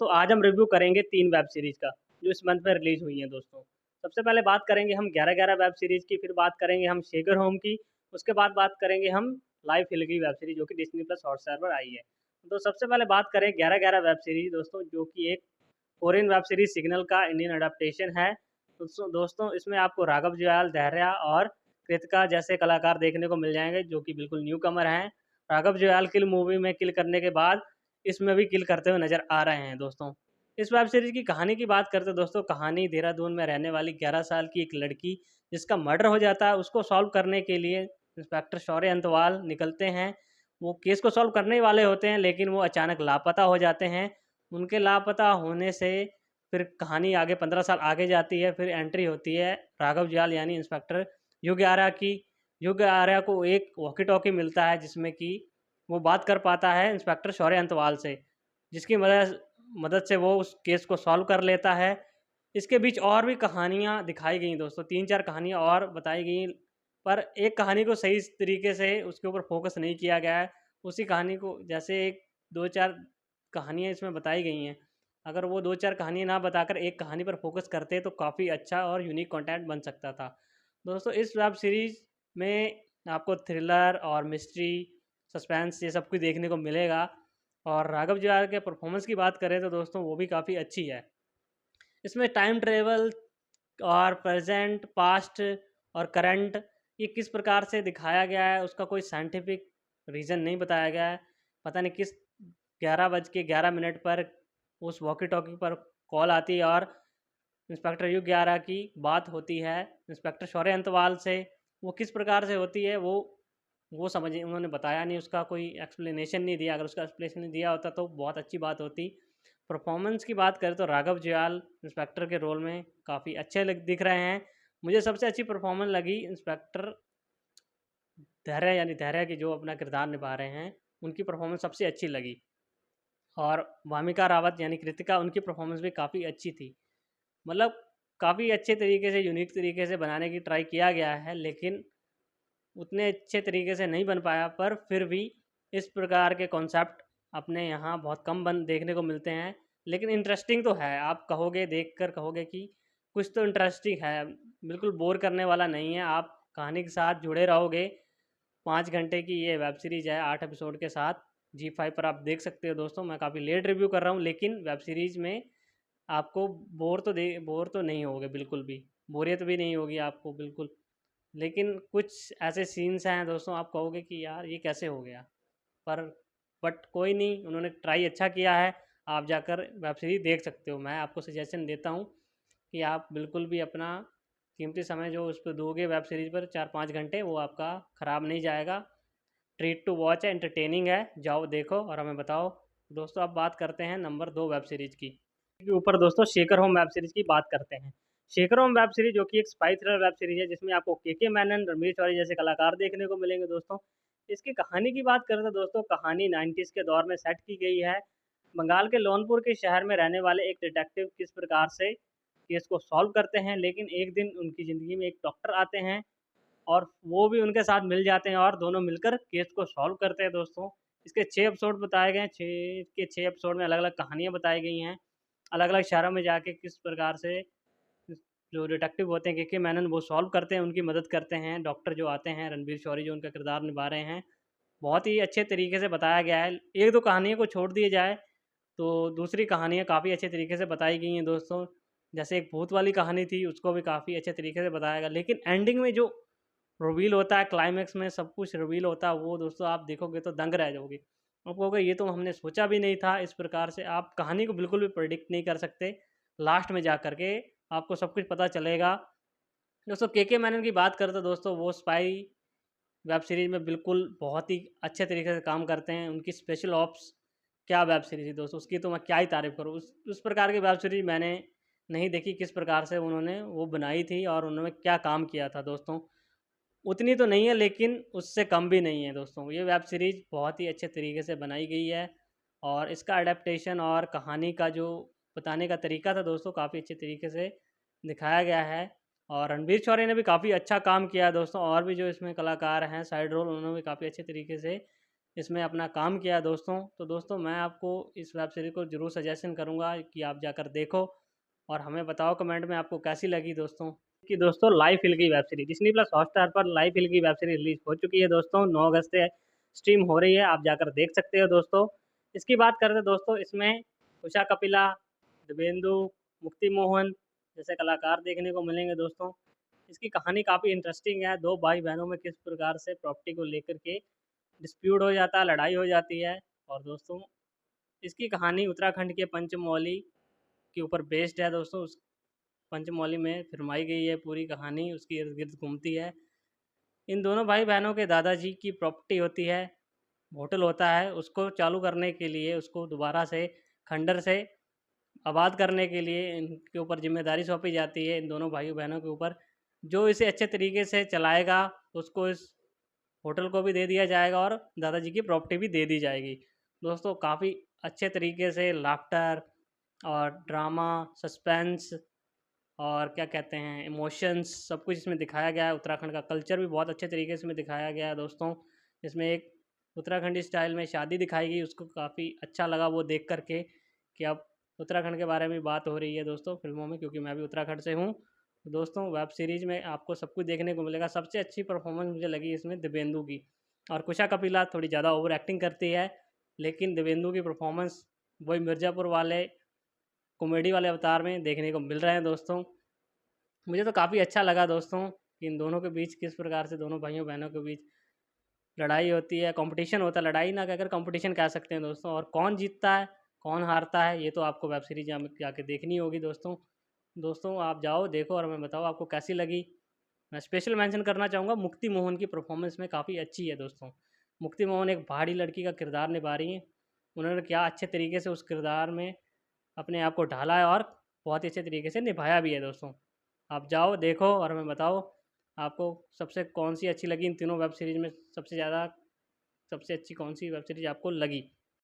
दोस्तों आज हम रिव्यू करेंगे 3 वेब सीरीज़ का, जो इस मंथ में रिलीज़ हुई हैं दोस्तों। सबसे पहले बात करेंगे हम 11-11 वेब सीरीज़ की, फिर बात करेंगे हम शेगर होम की, उसके बाद बात करेंगे हम लाइफ हिल की वेब सीरीज़ जो कि डिज़नी प्लस हॉटस्टार पर आई है। तो सबसे पहले बात करें 11-11 वेब सीरीज़ दोस्तों, जो कि एक कोरियन वेब सीरीज़ सिग्नल का इंडियन एडaptation है। दोस्तों इसमें आपको राघव जुयाल, धैर्या और कृतिका जैसे कलाकार देखने को मिल जाएँगे, जो कि बिल्कुल न्यू कमर हैं। राघव जुयाल किल मूवी में किल करने के बाद इसमें भी किल करते हुए नज़र आ रहे हैं दोस्तों। इस वेब सीरीज़ की कहानी की बात करते हैं दोस्तों, कहानी देहरादून में रहने वाली 11 साल की एक लड़की जिसका मर्डर हो जाता है, उसको सॉल्व करने के लिए इंस्पेक्टर शौर्य अंतवाल निकलते हैं। वो केस को सॉल्व करने ही वाले होते हैं, लेकिन वो अचानक लापता हो जाते हैं। उनके लापता होने से फिर कहानी आगे 15 साल आगे जाती है। फिर एंट्री होती है राघव जुयाल यानी इंस्पेक्टर युग आर्या की। युग आर्या को एक वॉकी टॉकी मिलता है, जिसमें कि वो बात कर पाता है इंस्पेक्टर शौर्य अंतवाल से, जिसकी मदद मदद से वो उस केस को सॉल्व कर लेता है। इसके बीच और भी कहानियाँ दिखाई गई दोस्तों, 3-4 कहानियाँ और बताई गई, पर एक कहानी को सही तरीके से उसके ऊपर फोकस नहीं किया गया है। उसी कहानी को जैसे एक 2-4 कहानियाँ इसमें बताई गई हैं, अगर वो 2-4 कहानियाँ ना बताकर एक कहानी पर फोकस करते तो काफ़ी अच्छा और यूनिक कंटेंट बन सकता था। दोस्तों इस वेब सीरीज़ में आपको थ्रिलर और मिस्ट्री, सस्पेंस ये सब कुछ देखने को मिलेगा। और राघव जुयाल के परफॉर्मेंस की बात करें तो दोस्तों वो भी काफ़ी अच्छी है। इसमें टाइम ट्रेवल और प्रेजेंट, पास्ट और करंट ये किस प्रकार से दिखाया गया है, उसका कोई साइंटिफिक रीज़न नहीं बताया गया है। पता नहीं किस 11:11 पर उस वॉकी टॉकी पर कॉल आती है और इंस्पेक्टर युग 11 की बात होती है इंस्पेक्टर शौर्य अंतवाल से। वो किस प्रकार से होती है वो समझ उन्होंने बताया नहीं, उसका कोई एक्सप्लेनेशन नहीं दिया। अगर उसका एक्सप्लेनेशन दिया होता तो बहुत अच्छी बात होती। परफॉर्मेंस की बात करें तो राघव जुयाल इंस्पेक्टर के रोल में काफ़ी अच्छे दिख रहे हैं। मुझे सबसे अच्छी परफॉर्मेंस लगी इंस्पेक्टर धैर्य यानी धैर्य की, जो अपना किरदार निभा रहे हैं, उनकी परफॉर्मेंस सबसे अच्छी लगी। और वामिका रावत यानी कृतिका, उनकी परफॉर्मेंस भी काफ़ी अच्छी थी। मतलब काफ़ी अच्छे तरीके से, यूनिक तरीके से बनाने की ट्राई किया गया है, लेकिन उतने अच्छे तरीके से नहीं बन पाया। पर फिर भी इस प्रकार के कॉन्सेप्ट अपने यहाँ बहुत कम देखने को मिलते हैं, लेकिन इंटरेस्टिंग तो है। आप कहोगे, देखकर कहोगे कि कुछ तो इंटरेस्टिंग है, बिल्कुल बोर करने वाला नहीं है। आप कहानी के साथ जुड़े रहोगे। 5 घंटे की ये वेब सीरीज़ है 8 एपिसोड के साथ। जी5 पर आप देख सकते हो दोस्तों। मैं काफ़ी लेट रिव्यू कर रहा हूँ, लेकिन वेब सीरीज़ में आपको बोर तो नहीं होगे बिल्कुल भी, बोरियत भी नहीं होगी आपको बिल्कुल। लेकिन कुछ ऐसे सीन्स हैं दोस्तों, आप कहोगे कि यार ये कैसे हो गया, पर बट कोई नहीं, उन्होंने ट्राई अच्छा किया है। आप जाकर वेब सीरीज़ देख सकते हो। मैं आपको सजेशन देता हूँ कि आप बिल्कुल भी अपना कीमती समय जो उस पर दोगे वेब सीरीज़ पर 4-5 घंटे, वो आपका ख़राब नहीं जाएगा। ट्रीट टू वॉच है, एंटरटेनिंग है, जाओ देखो और हमें बताओ। दोस्तों अब बात करते हैं नंबर 2 वेब सीरीज़ की। के ऊपर दोस्तों शेकर होम वेब सीरीज़ की बात करते हैं। शेकर होम वेब सीरीज़ जो कि एक स्पाई थ्रिलर वेब सीरीज़ है, जिसमें आपको केके मैनन, रणवीर शौरी जैसे कलाकार देखने को मिलेंगे दोस्तों। इसकी कहानी की बात करें तो दोस्तों कहानी 90s के दौर में सेट की गई है। बंगाल के लोनपुर के शहर में रहने वाले एक डिटेक्टिव किस प्रकार से केस को सॉल्व करते हैं, लेकिन एक दिन उनकी ज़िंदगी में एक डॉक्टर आते हैं और वो भी उनके साथ मिल जाते हैं और दोनों मिलकर केस को सॉल्व करते हैं दोस्तों। इसके 6 एपिसोड बताए गए हैं, 6 के 6 एपिसोड में अलग-अलग कहानियाँ बताई गई हैं। अलग-अलग शहरों में जाके किस प्रकार से जो डिटेक्टिव होते हैं केके मैनन, वो सॉल्व करते हैं, उनकी मदद करते हैं। डॉक्टर जो आते हैं, रणवीर शौरी जो उनका किरदार निभा रहे हैं, बहुत ही अच्छे तरीके से बताया गया है। 1-2 कहानियों को छोड़ दिया जाए तो दूसरी कहानियाँ काफ़ी अच्छे तरीके से बताई गई हैं दोस्तों। जैसे एक भूत वाली कहानी थी, उसको भी काफ़ी अच्छे तरीके से बताया गया। लेकिन एंडिंग में जो रिवील होता है, क्लाइमैक्स में सब कुछ रिवील होता है, वो दोस्तों आप देखोगे तो दंग रह जाओगे। आप कहोगे ये तो हमने सोचा भी नहीं था। इस प्रकार से आप कहानी को बिल्कुल भी प्रेडिक्ट नहीं कर सकते। लास्ट में जा कर के आपको सब कुछ पता चलेगा। दोस्तों केके मैनन की बात करें तो दोस्तों वो स्पाई वेब सीरीज़ में बिल्कुल बहुत ही अच्छे तरीके से काम करते हैं। उनकी स्पेशल ऑप्स क्या वेब सीरीज़ थी दोस्तों, उसकी तो मैं क्या ही तारीफ़ करूँ। उस प्रकार की वेब सीरीज़ मैंने नहीं देखी, किस प्रकार से उन्होंने वो बनाई थी और उन्होंने क्या काम किया था दोस्तों। उतनी तो नहीं है, लेकिन उससे कम भी नहीं है दोस्तों। ये वेब सीरीज़ बहुत ही अच्छे तरीके से बनाई गई है और इसका एडेप्टेशन और कहानी का जो बताने का तरीका था दोस्तों, काफ़ी अच्छे तरीके से दिखाया गया है। और रणवीर शौरी ने भी काफ़ी अच्छा काम किया है दोस्तों। और भी जो इसमें कलाकार हैं साइड रोल, उन्होंने भी काफ़ी अच्छे तरीके से इसमें अपना काम किया है दोस्तों। तो दोस्तों मैं आपको इस वेब सीरीज़ को ज़रूर सजेशन करूँगा कि आप जाकर देखो और हमें बताओ कमेंट में आपको कैसी लगी दोस्तों। कि दोस्तों लाइफ हिल की web series Disney plus Hotstar पर लाइफ हिल की वेब सीरीज़ रिलीज़ हो चुकी है दोस्तों। 9 अगस्त से स्ट्रीम हो रही है, आप जाकर देख सकते हो दोस्तों। इसकी बात करें तो दोस्तों इसमें उषा कपिला, दिव्येंदु, मुक्ति मोहन जैसे कलाकार देखने को मिलेंगे दोस्तों। इसकी कहानी काफ़ी इंटरेस्टिंग है। 2 भाई-बहनों में किस प्रकार से प्रॉपर्टी को लेकर के डिस्प्यूट हो जाता है, लड़ाई हो जाती है। और दोस्तों इसकी कहानी उत्तराखंड के पंचमौली के ऊपर बेस्ड है दोस्तों। उस पंचमौली में फिल्माई गई है पूरी कहानी, उसके इर्द-गिर्द घूमती है। इन दोनों भाई-बहनों के दादाजी की प्रॉपर्टी होती है, होटल होता है, उसको चालू करने के लिए, उसको दोबारा से खंडर से आबाद करने के लिए इनके ऊपर ज़िम्मेदारी सौंपी जाती है, इन दोनों भाई-बहनों के ऊपर। जो इसे अच्छे तरीके से चलाएगा, उसको इस होटल को भी दे दिया जाएगा और दादाजी की प्रॉपर्टी भी दे दी जाएगी। दोस्तों काफ़ी अच्छे तरीके से लाफ्टर और ड्रामा, सस्पेंस और क्या कहते हैं इमोशंस सब कुछ इसमें दिखाया गया है। उत्तराखंड का कल्चर भी बहुत अच्छे तरीके से इसमें दिखाया गया है दोस्तों। इसमें एक उत्तराखंडी स्टाइल में शादी दिखाई गई, उसको काफ़ी अच्छा लगा वो देख कर के कि अब उत्तराखंड के बारे में बात हो रही है दोस्तों फ़िल्मों में, क्योंकि मैं भी उत्तराखंड से हूँ। तो दोस्तों वेब सीरीज़ में आपको सब कुछ देखने को मिलेगा। सबसे अच्छी परफॉर्मेंस मुझे लगी इसमें दिव्येंदु की, और कुशा कपिला थोड़ी ज़्यादा ओवर एक्टिंग करती है, लेकिन दिव्येंदु की परफॉर्मेंस वही मिर्ज़ापुर वाले कॉमेडी वाले अवतार में देखने को मिल रहे हैं दोस्तों। मुझे तो काफ़ी अच्छा लगा दोस्तों कि इन दोनों के बीच किस प्रकार से दोनों भाइयों बहनों के बीच लड़ाई होती है, कंपटीशन होता है, लड़ाई ना कहकर कंपटीशन कह सकते हैं दोस्तों। और कौन जीतता है, कौन हारता है, ये तो आपको वेब सीरीज़ जाके देखनी होगी दोस्तों। दोस्तों आप जाओ, देखो और हमें बताओ आपको कैसी लगी। मैं स्पेशल मेंशन करना चाहूँगा मुक्ति मोहन की परफॉर्मेंस में काफ़ी अच्छी है दोस्तों। मुक्ति मोहन एक पहाड़ी लड़की का किरदार निभा रही हैं। उन्होंने क्या अच्छे तरीके से उस किरदार में अपने आप को ढाला है और बहुत ही अच्छे तरीके से निभाया भी है दोस्तों। आप जाओ, देखो और हमें बताओ आपको सबसे कौन-सी अच्छी लगी इन तीनों वेब सीरीज़ में सबसे ज़्यादा सबसे अच्छी कौन-सी वेब सीरीज़ आपको लगी?